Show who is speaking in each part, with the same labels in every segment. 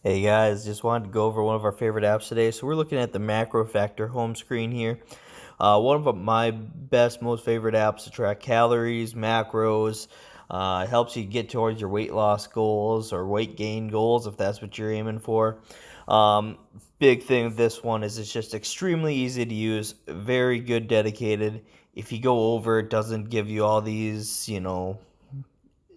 Speaker 1: Hey guys, just wanted to go over one of our favorite apps today. So we're looking at the MacroFactor home screen here. One of my best, most favorite apps to track calories, macros. It helps you get towards your weight loss goals or weight gain goals if that's what you're aiming for. Um, Big thing with this one is it's just extremely easy to use, very good, dedicated. If you go over, it doesn't give you all these,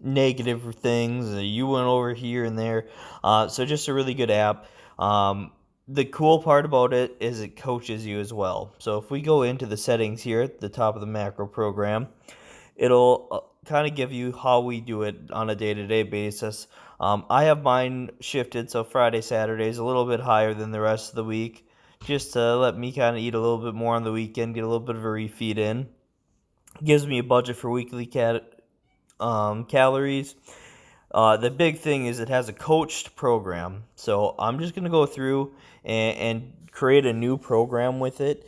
Speaker 1: negative things. You went over here and there. So just a really good app. The cool part about it is it coaches you as well. So if we go into the settings here at the top of the macro program, it'll kind of give you how we do it on a day-to-day basis. I have mine shifted so Friday, Saturday is a little bit higher than the rest of the week, just to let me kind of eat a little bit more on the weekend, get a little bit of a refeed in. Gives me a budget for weekly calories. The big thing is it has a coached program. So I'm just going to go through and create a new program with it.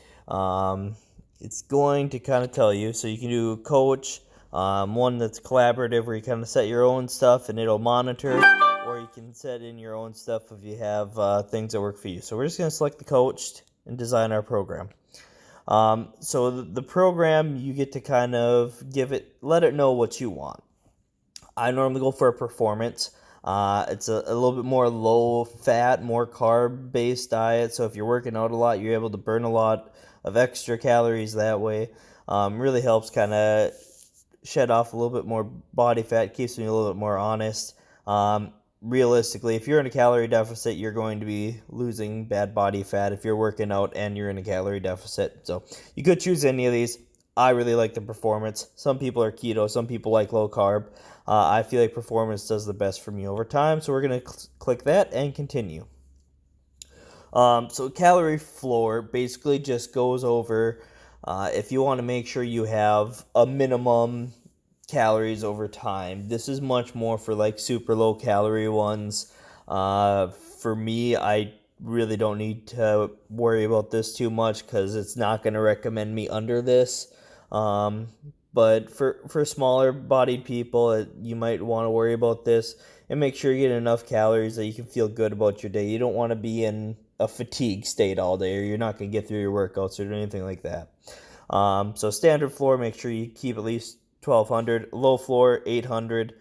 Speaker 1: It's going to kind of tell you. So you can do coach, one that's collaborative where you kind of set your own stuff and it'll monitor. Or you can set in your own stuff if you have things that work for you. So we're just going to select the coached and design our program. So the program, you get to kind of let it know what you want. I normally go for a performance. It's a little bit more low fat, more carb based diet. So if you're working out a lot, you're able to burn a lot of extra calories that way. Really helps kind of shed off a little bit more body fat, keeps me a little bit more honest. Realistically, if you're in a calorie deficit, you're going to be losing bad body fat if you're working out and you're in a calorie deficit. So you could choose any of these. I really like the performance. Some people are keto, some people like low carb. I feel like performance does the best for me over time, so we're going to click that and continue. So calorie floor basically just goes over if you want to make sure you have a minimum calories over time. This is much more for like super low calorie ones. For me, I really don't need to worry about this too much because it's not going to recommend me under this. Um, but for smaller bodied people, you might want to worry about this and make sure you get enough calories that you can feel good about your day. You don't want to be in a fatigue state all day or you're not going to get through your workouts or anything like that. So standard floor, make sure you keep at least 1200, low floor 800,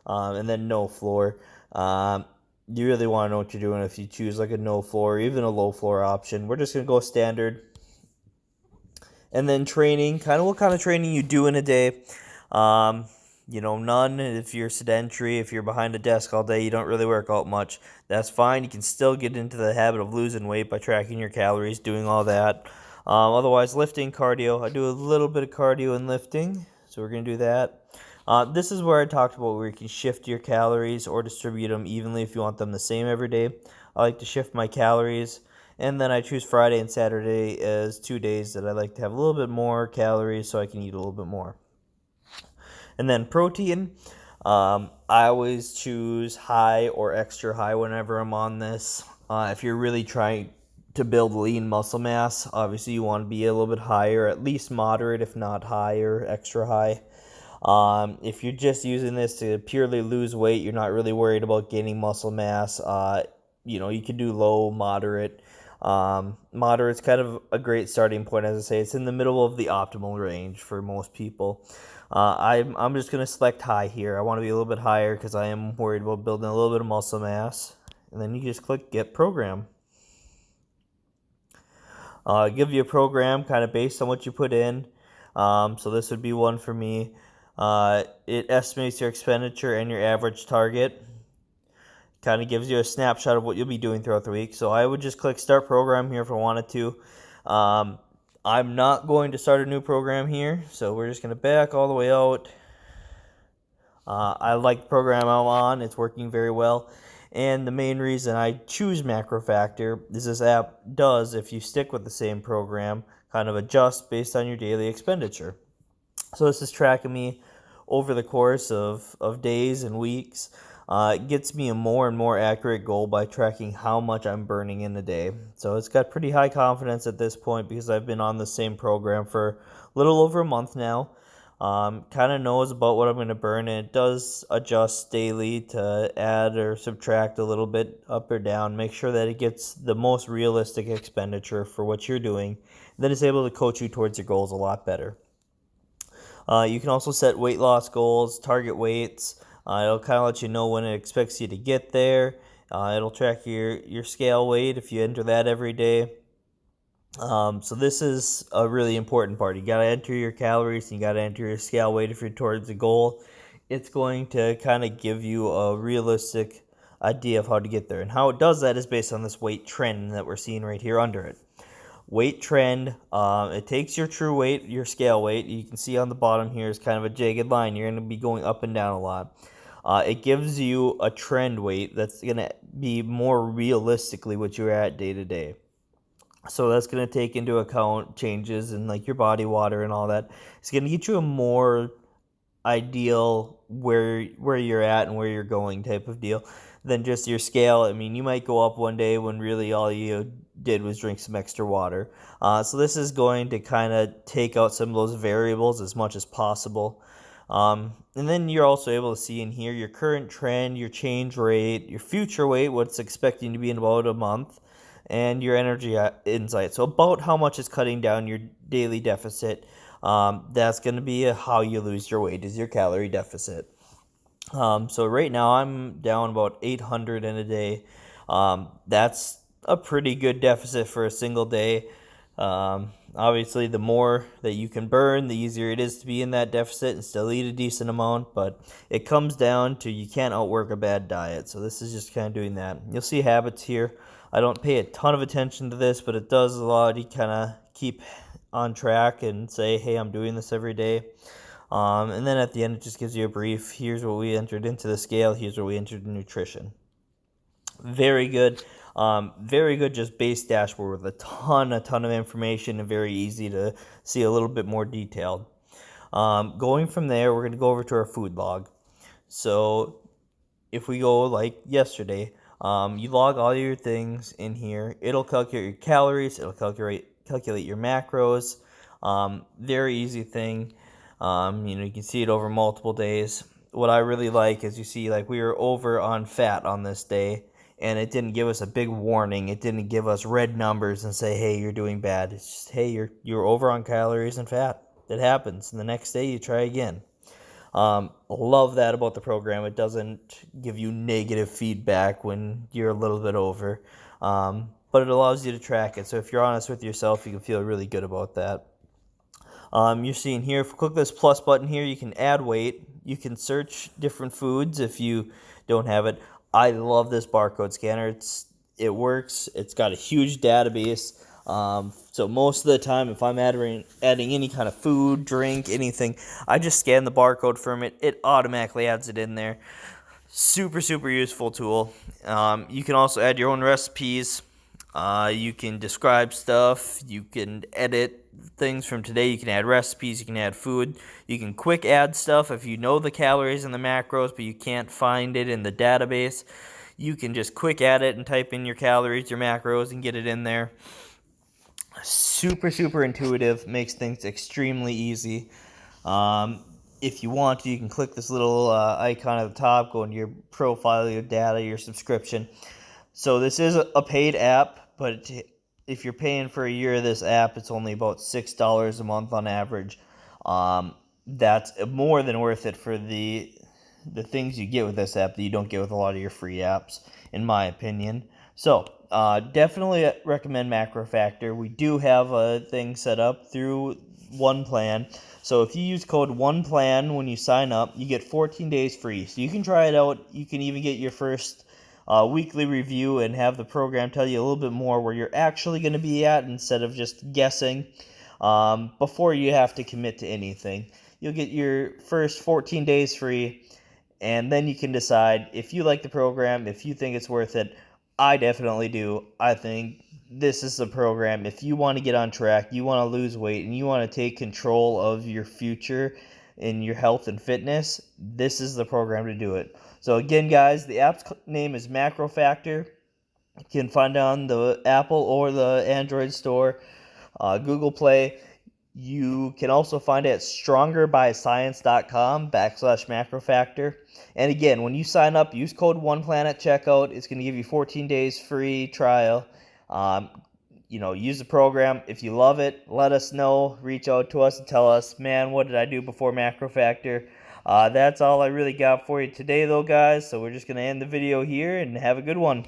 Speaker 1: and then no floor. You really want to know what you're doing if you choose like a no floor or even a low floor option. We're just going to go standard. And then training, kind of what kind of training you do in a day. None if you're sedentary, if you're behind a desk all day, you don't really work out much. That's fine. You can still get into the habit of losing weight by tracking your calories, doing all that. Otherwise, lifting, cardio. I do a little bit of cardio and lifting, so we're going to do that. This is where I talked about where you can shift your calories or distribute them evenly if you want them the same every day. I like to shift my calories. And then I choose Friday and Saturday as 2 days that I like to have a little bit more calories so I can eat a little bit more. And then protein, I always choose high or extra high whenever I'm on this. If you're really trying to build lean muscle mass, obviously you want to be a little bit higher, at least moderate, if not higher, extra high. If you're just using this to purely lose weight, you're not really worried about gaining muscle mass. You can do low, moderate. Moderate's kind of a great starting point, as I say. It's in the middle of the optimal range for most people. I'm just going to select high here. I want to be a little bit higher because I am worried about building a little bit of muscle mass. And then you just click Get Program. Give you a program kind of based on what you put in. So this would be one for me. It estimates your expenditure and your average target. Kind of gives you a snapshot of what you'll be doing throughout the week. So I would just click Start Program here if I wanted to. I'm not going to start a new program here, so we're just going to back all the way out. I like the program I'm on. It's working very well. And the main reason I choose MacroFactor is this app does, if you stick with the same program, kind of adjust based on your daily expenditure. So this is tracking me over the course of days and weeks. It gets me a more and more accurate goal by tracking how much I'm burning in a day. So it's got pretty high confidence at this point because I've been on the same program for a little over a month now. kind of knows about what I'm going to burn, and it does adjust daily to add or subtract a little bit up or down. Make sure that it gets the most realistic expenditure for what you're doing. Then it's able to coach you towards your goals a lot better. You can also set weight loss goals, target weights. It'll kind of let you know when it expects you to get there. It'll track your scale weight if you enter that every day. So this is a really important part. You got to enter your calories, and you got to enter your scale weight if you're towards a goal. It's going to kind of give you a realistic idea of how to get there. And how it does that is based on this weight trend that we're seeing right here under it. Weight trend, it takes your true weight, your scale weight. You can see on the bottom here is kind of a jagged line. You're going to be going up and down a lot. It gives you a trend weight that's going to be more realistically what you're at day to day. So that's going to take into account changes in like your body water and all that. It's going to get you a more ideal where you're at and where you're going type of deal than just your scale. I mean, you might go up one day when really all you did was drink some extra water. So this is going to kind of take out some of those variables as much as possible. And then you're also able to see in here your current trend, your change rate, your future weight, what's expecting to be in about a month, and your energy insight. So about how much is cutting down your daily deficit. That's going to be how you lose your weight, is your calorie deficit. So right now I'm down about 800 in a day. That's a pretty good deficit for a single day. Obviously, the more that you can burn, the easier it is to be in that deficit and still eat a decent amount. But it comes down to you can't outwork a bad diet. So this is just kind of doing that. You'll see habits here. I don't pay a ton of attention to this, but it does allow you to kind of keep on track and say, hey, I'm doing this every day. And then at the end, it just gives you a brief. Here's what we entered into the scale. Here's what we entered in nutrition. Very good. Very good just base dashboard with a ton of information and very easy to see a little bit more detailed. Going from there, we're going to go over to our food log. So if we go like yesterday, you log all your things in here. It'll calculate your calories. It'll calculate your macros. Very easy thing. You can see it over multiple days. What I really like is you see like we were over on fat on this day, and it didn't give us a big warning. It didn't give us red numbers and say, hey, you're doing bad. It's just, hey, you're over on calories and fat. It happens. And the next day you try again. Love that about the program. It doesn't give you negative feedback when you're a little bit over, but it allows you to track it. So if you're honest with yourself, you can feel really good about that. You're seeing here, if you click this plus button here, you can add weight. You can search different foods if you don't have it. I love this barcode scanner. It works. It's got a huge database. So most of the time, if I'm adding any kind of food, drink, anything, I just scan the barcode from it. It automatically adds it in there. Super useful tool. You can also add your own recipes. You can describe stuff. You can edit things from today. You can add recipes. You can add food. You can quick add stuff if you know the calories and the macros, but you can't find it in the database. You can just quick add it and type in your calories, your macros, and get it in there. Super intuitive. Makes things extremely easy. If you want to, you can click this little icon at the top, go into your profile, your data, your subscription. So this is a paid app, but if you're paying for a year of this app, it's only about $6 a month on average. That's more than worth it for the things you get with this app that you don't get with a lot of your free apps, in my opinion. So definitely recommend MacroFactor. We do have a thing set up through One Plan. So if you use code ONEPLAN when you sign up, you get 14 days free. So you can try it out. You can even get your first weekly review and have the program tell you a little bit more where you're actually going to be at instead of just guessing before you have to commit to anything. You'll get your first 14 days free, and then you can decide if you like the program, if you think it's worth it. I definitely do. I think this is the program. If you want to get on track, you want to lose weight, and you want to take control of your future in your health and fitness, this is the program to do it. So again, guys, the app's name is MacroFactor. You can find it on the Apple or the Android store, Google Play. You can also find it at strongerbyscience.com/macrofactor. And again, when you sign up, use code OnePlan at checkout. It's going to give you 14 days free trial. Um, use the program. If you love it, let us know. Reach out to us and tell us, man, what did I do before MacroFactor? That's all I really got for you today, though, guys. So we're just going to end the video here and have a good one.